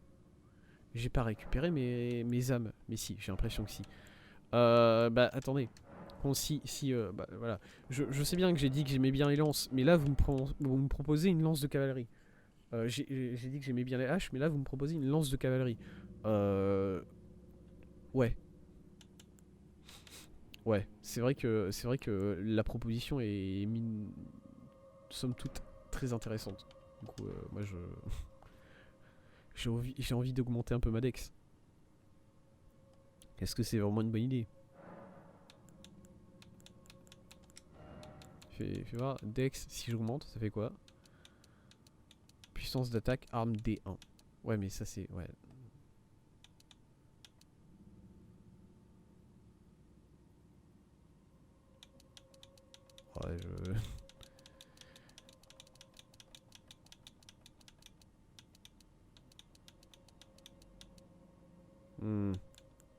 âmes. Mais si, j'ai l'impression que si. Bah, attendez. Bon, bah, voilà. Je sais bien que j'ai dit que j'aimais bien les lances, mais là, vous me proposez une lance de cavalerie. J'ai dit que j'aimais bien les haches, mais là, vous me proposez une lance de cavalerie. Ouais. Ouais, c'est vrai que la proposition est somme toute très intéressante. Du coup, moi j'ai envie d'augmenter un peu ma dex. Est-ce que c'est vraiment une bonne idée? Fais voir, dex, si j'augmente, ça fait quoi? Puissance d'attaque, arme D1. Ouais, mais ça c'est... Ouais. Ouais,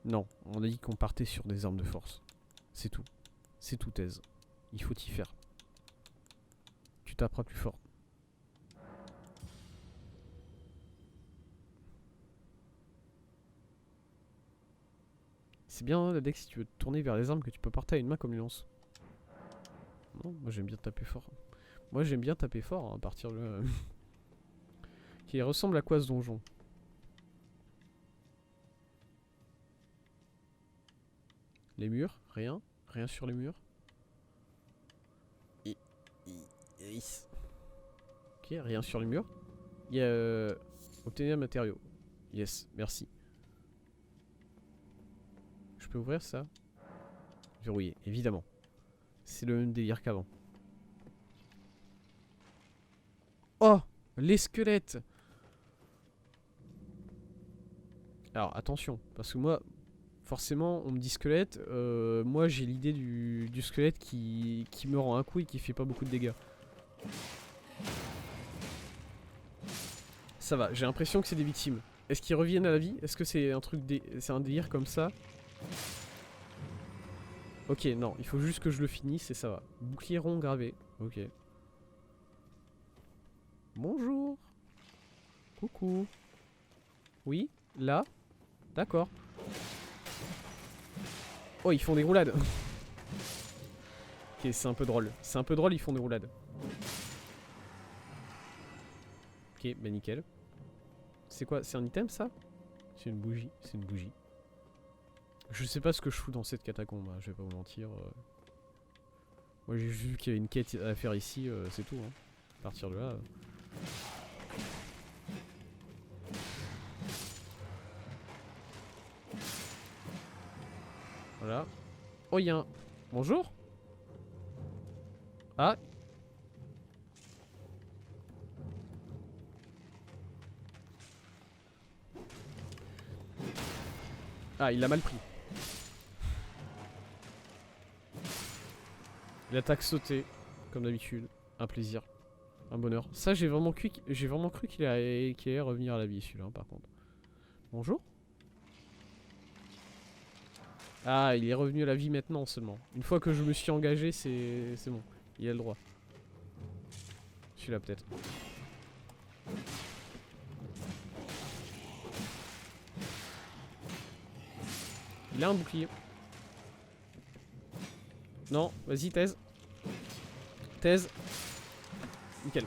Non, on a dit qu'on partait sur des armes de force. C'est tout. C'est tout, thèse. Il faut y faire. Tu taperas plus fort. C'est bien hein, la deck si tu veux te tourner vers les armes que tu peux porter à une main comme les lances. Non, moi j'aime bien taper fort. Moi j'aime bien taper fort hein, à partir de... Qui ressemble à quoi ce donjon? Les murs? Rien? Rien sur les murs? Ok, rien sur les murs. Il y a... Obtenir matériaux. Yes, merci. Je peux ouvrir ça? Verrouillé, évidemment. C'est le même délire qu'avant. Oh! Les squelettes! Alors attention, parce que moi, forcément, on me dit squelette. Moi, j'ai l'idée du squelette qui me rend un coup et qui fait pas beaucoup de dégâts. Ça va, j'ai l'impression que c'est des victimes. Est-ce qu'ils reviennent à la vie? Est-ce que c'est un truc c'est un délire comme ça? Ok, non, il faut juste que je le finisse et ça va. Bouclier rond gravé, ok. Bonjour. Coucou. Oui, là. D'accord. Oh, ils font des roulades. Ok, c'est un peu drôle. C'est un peu drôle, ils font des roulades. Ok, bah nickel. C'est quoi? C'est un item ça? C'est une bougie. C'est une bougie. Je sais pas ce que je fous dans cette catacombe, hein, je vais pas vous mentir. Moi j'ai vu qu'il y avait une quête à faire ici, c'est tout. Hein. À partir de là... Voilà. Oh, il y a un... Bonjour. Ah. Ah, il l'a mal pris. L'attaque sautée, comme d'habitude. Un plaisir. Un bonheur. Ça, j'ai vraiment cru qu'il allait revenir à la vie, celui-là, par contre. Bonjour. Ah, il est revenu à la vie maintenant seulement. Une fois que je me suis engagé, c'est bon. Il a le droit. Celui-là peut-être. Il a un bouclier. Non, vas-y, thèse. Thèse. Nickel.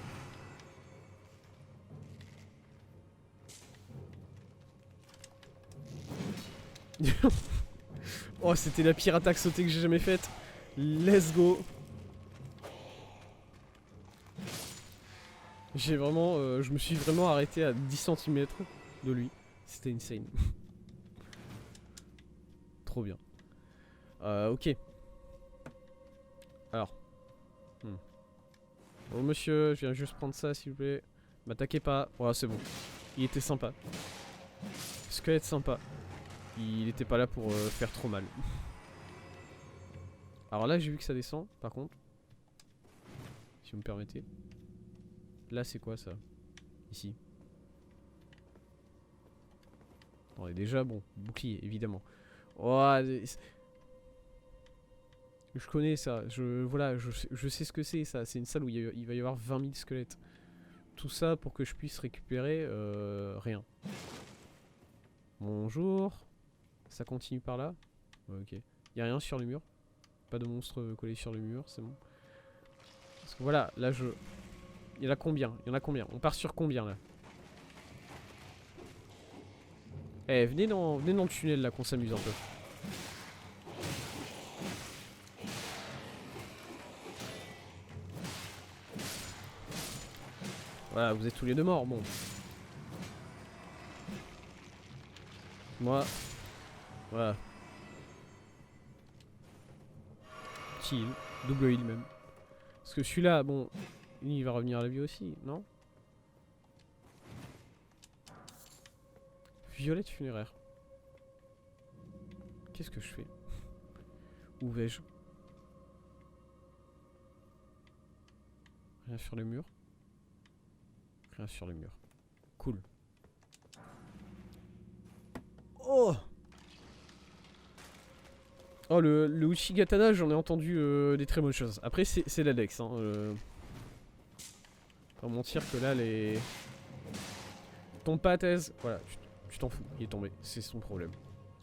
Oh, c'était la pire attaque sautée que j'ai jamais faite. Let's go. J'ai vraiment... je me suis vraiment arrêté à 10 cm de lui. C'était insane. Trop bien. Ok. Alors. Bon monsieur, je viens juste prendre ça s'il vous plaît. M'attaquez pas. Voilà, c'est bon. Il était sympa. Squelette sympa. Il était pas là pour faire trop mal. Alors là j'ai vu que ça descend par contre. Si vous me permettez. Là c'est quoi ça? Ici. On est déjà bon. Bouclier évidemment. Oh, je connais ça. Voilà, je sais ce que c'est ça. C'est une salle où il va y avoir 20 000 squelettes. Tout ça pour que je puisse récupérer rien. Bonjour. Ça continue par là? Ouais, ok. Y'a rien sur le mur? Pas de monstre collé sur le mur, c'est bon. Parce que voilà, là je... Il y en a combien? Il y en a combien? On part sur combien là? Eh, venez dans le tunnel là qu'on s'amuse un peu. Voilà, vous êtes tous les deux morts, bon. Moi... Voilà. Petit heal, double heal même. Parce que celui-là, bon... Il va revenir à la vie aussi, non? Violette funéraire. Qu'est-ce que je fais? Où vais-je? Rien sur le mur. Rien sur le mur. Cool. Oh! Oh, le Uchigatana, j'en ai entendu des très bonnes choses. Après, c'est la Dex. Hein, Pas mentir que là, les... Tombe pas à thèse. Voilà, tu t'en fous. Il est tombé. C'est son problème.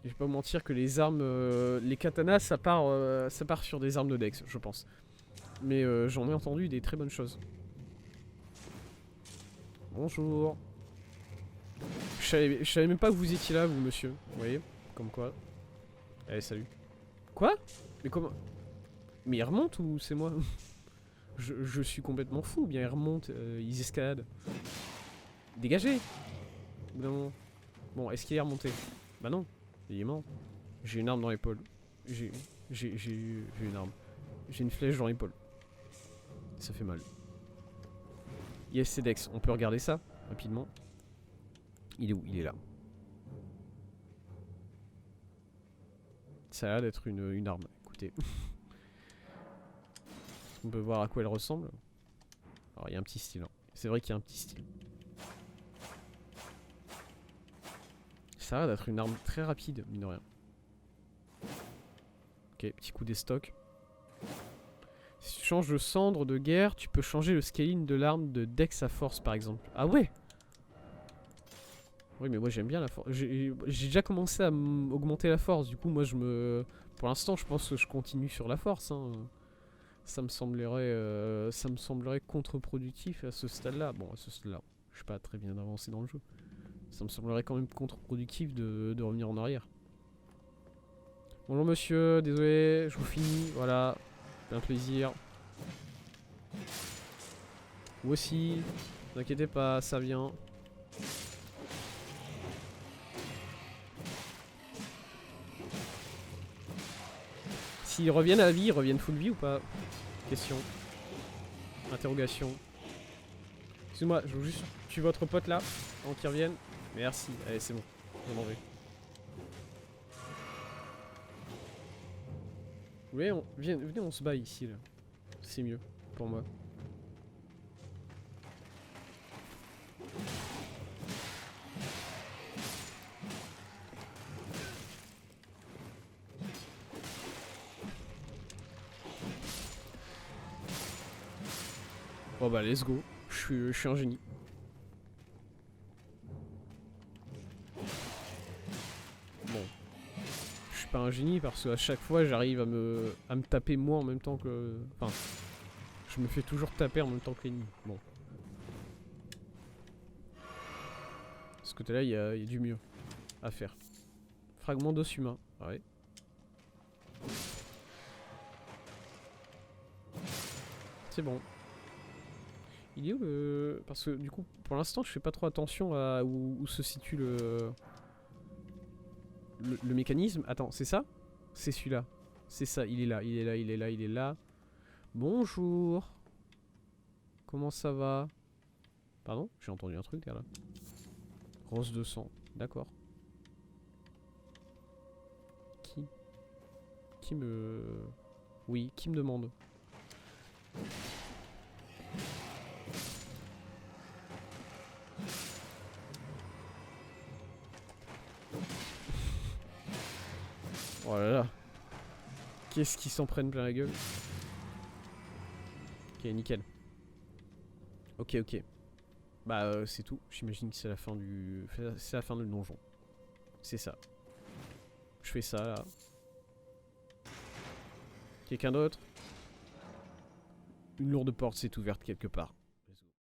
Je vais pas vous mentir que les armes... les katanas, ça part sur des armes de Dex, je pense. Mais j'en ai entendu des très bonnes choses. Bonjour. Je savais même pas que vous étiez là, vous, monsieur. Vous voyez? Comme quoi. Allez, salut. Quoi? Mais comment? Mais ils remontent ou c'est moi? je suis complètement fou. Bien, ils remontent, ils escaladent. Dégagez! Au bout d'un moment. Bon, est-ce qu'il est remonté? Bah non, il est mort. J'ai une arme dans l'épaule. J'ai une arme. J'ai une flèche dans l'épaule. Ça fait mal. Yes, c'est Dex. On peut regarder ça rapidement. Il est où? Il est là. Ça a l'air d'être une arme. Écoutez. On peut voir à quoi elle ressemble. Alors, il y a un petit style. Hein. C'est vrai qu'il y a un petit style. Ça a l'air d'être une arme très rapide, mine de rien. Ok, petit coup des stocks. Si tu changes de cendre de guerre, tu peux changer le scaling de l'arme de Dex à force, par exemple. Ah ouais! Oui, mais moi j'aime bien la force. J'ai déjà commencé à augmenter la force. Du coup, moi je me... Pour l'instant, je pense que je continue sur la force. Hein. Ça me semblerait contre-productif à ce stade-là. Bon, à ce stade-là, je suis pas très bien avancé dans le jeu. Ça me semblerait quand même contre-productif de revenir en arrière. Bonjour monsieur, désolé, je vous finis, voilà. C'est un plaisir. Vous aussi, ne vous inquiétez pas, ça vient. S'ils reviennent à la vie, ils reviennent full vie ou pas? Question. Interrogation. Excuse-moi, je veux juste tuer votre pote là, avant qu'il revienne. Merci, allez c'est bon, je m'en vais. Oui, venez, on se bat ici là. C'est mieux pour moi. Oh bah let's go. Je suis un génie. Bon. Je suis pas un génie parce qu'à chaque fois j'arrive à me taper moi en même temps que... Enfin... Je me fais toujours taper en même temps que l'ennemi. Bon. De ce côté-là, il y a du mieux à faire. Fragment d'os humain. Ouais. C'est bon. Il est où le... Parce que du coup, pour l'instant, je fais pas trop attention à où se situe le mécanisme. Attends, c'est ça? C'est celui-là. C'est ça, il est là, il est là, il est là, il est là. Bonjour. Comment ça va? Pardon? J'ai entendu un truc derrière là. Rose de sang. D'accord. Qui me... Oui, qui me demande? Oh là là. Qu'est-ce qu'ils s'en prennent plein la gueule? Ok, nickel. Ok, ok. Bah c'est tout. J'imagine que c'est la fin du... C'est la fin du donjon. C'est ça. Je fais ça là. Quelqu'un d'autre? Une lourde porte s'est ouverte quelque part.